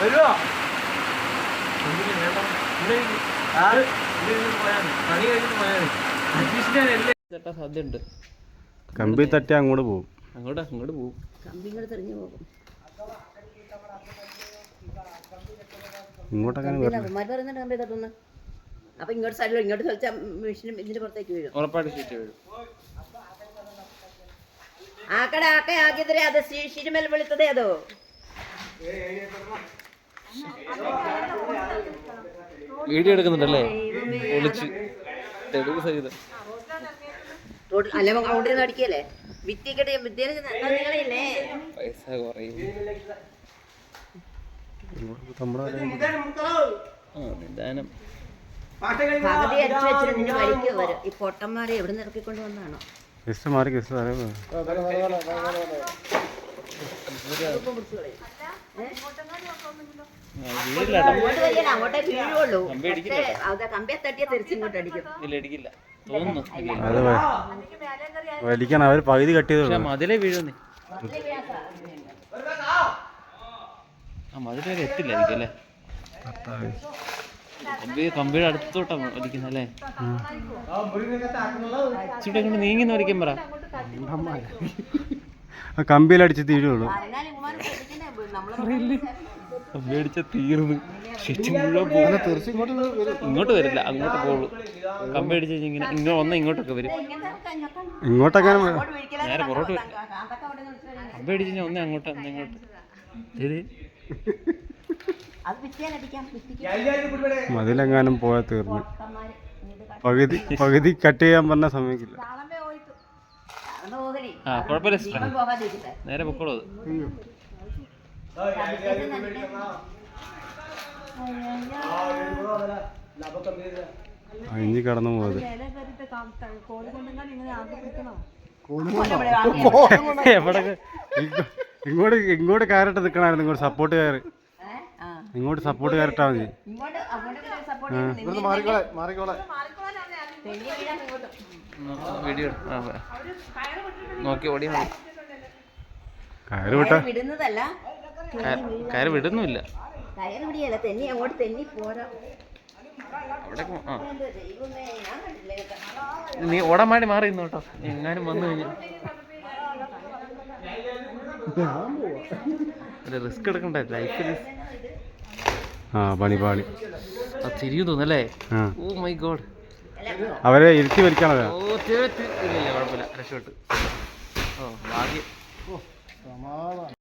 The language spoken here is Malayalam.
വരുവോ? സാധ്യതയുണ്ട്. കമ്പി തട്ടി അങ്ങോട്ട് പോകും. അങ്ങോട്ട് പോകും. ഇങ്ങോട്ടൊക്കെ അപ്പൊ ഇങ്ങോട്ട് സൈഡിലോ ഇങ്ങോട്ട് കളിച്ചാൽ മെഷീനും ഇതിന്റെ പുറത്തേക്ക് വീഴും. ഉറപ്പായിട്ട് ഷീറ്റ് വീഴും. ಹಾಕಿದ್ರೆ ಅದು ಶೀಟ್ ಮೇಲೆ ಬೀಳ್ತದೆ ಅದು. വീഡിയോ എടുക്കുന്നുണ്ടല്ലേ? ഒളിച്ച് തെളിവ് സഹിതം. അല്ലെ കൗണ്ടറിന്ന് അടിക്കല്ലേ? വിത്തിക്കട്ടെ വിദ്യയില്ലേ പൈസ കുറയും. നിദാനം പകുതി അടിച്ചു വെച്ചിട്ട് നിന്റെ വലിക്ക് വരും. ഈ പൊട്ടന്മാരെ എവിടെ നിന്ന് ഇറക്കിക്കൊണ്ട് വന്നാണോ? അങ്ങോട്ടേ വീഴുള്ളൂ. കമ്പിയെ തട്ടിയ തിരിച്ചിങ്ങോട്ട് അടിക്കും. വലിക്കാൻ അവർ പകുതി കട്ടിയത് മതിലേ വീഴുന്നേ. മതിൽ വരെ എത്തില്ലായിരിക്കും അല്ലേ? കമ്പിയുടെ അടുത്തോട്ടാണ് വലിക്കുന്നല്ലേ? ഇച്ചിരി കൊണ്ട് നീങ്ങി വലിക്കാൻ പറ. കമ്പിയിലടിച്ച് തീരുള്ളൂ. കമ്പി അടിച്ച തീർന്ന് ഇങ്ങോട്ട് വരില്ല, അങ്ങോട്ട് പോകുള്ളൂ. കമ്പി അടിച്ച് ഇങ്ങനെ ഇങ്ങോട്ടൊക്കെ വരും. ഇങ്ങോട്ടൊക്കെ നേരെ പുറോട്ട് വരും. കമ്പി അടിച്ച് ഒന്നേ അങ്ങോട്ട് ഒന്നേ ഇങ്ങോട്ട്. മതിലെങ്ങാനും പോയാൽ തീർന്നു. പകുതി കട്ട് ചെയ്യാൻ പറഞ്ഞ സമ്മതിക്കില്ല. കുഴപ്പമില്ല, നേരെ പൊക്കോളൂ. അഴിഞ്ഞ് കടന്നു പോയത് ഇങ്ങോട്ട് കയറിട്ട് നിൽക്കണമായിരുന്നു. ഇങ്ങോട്ട് സപ്പോർട്ട് കയറി കയറിട്ടാ മതി. വീഡിയോ നോക്കി ഓടിയാ മതി. കയറ് വിടുന്നില്ല. നീ ഓടാൻ വേണ്ടി മാറി ഇന്നോട്ടോ. എങ്ങാനും വന്നു കഴിഞ്ഞാൽ റിസ്ക് എടുക്കണ്ടേ ലൈഫിൽ. പണി തിരിയും തോന്നല്ലേ? ഓ മൈ ഗോഡ്, അവരെ ഇരുത്തി വലിക്കാണല്ലോ. കുഴപ്പമില്ല, രക്ഷപ്പെട്ടു. ഓ ഭാഗ്യം.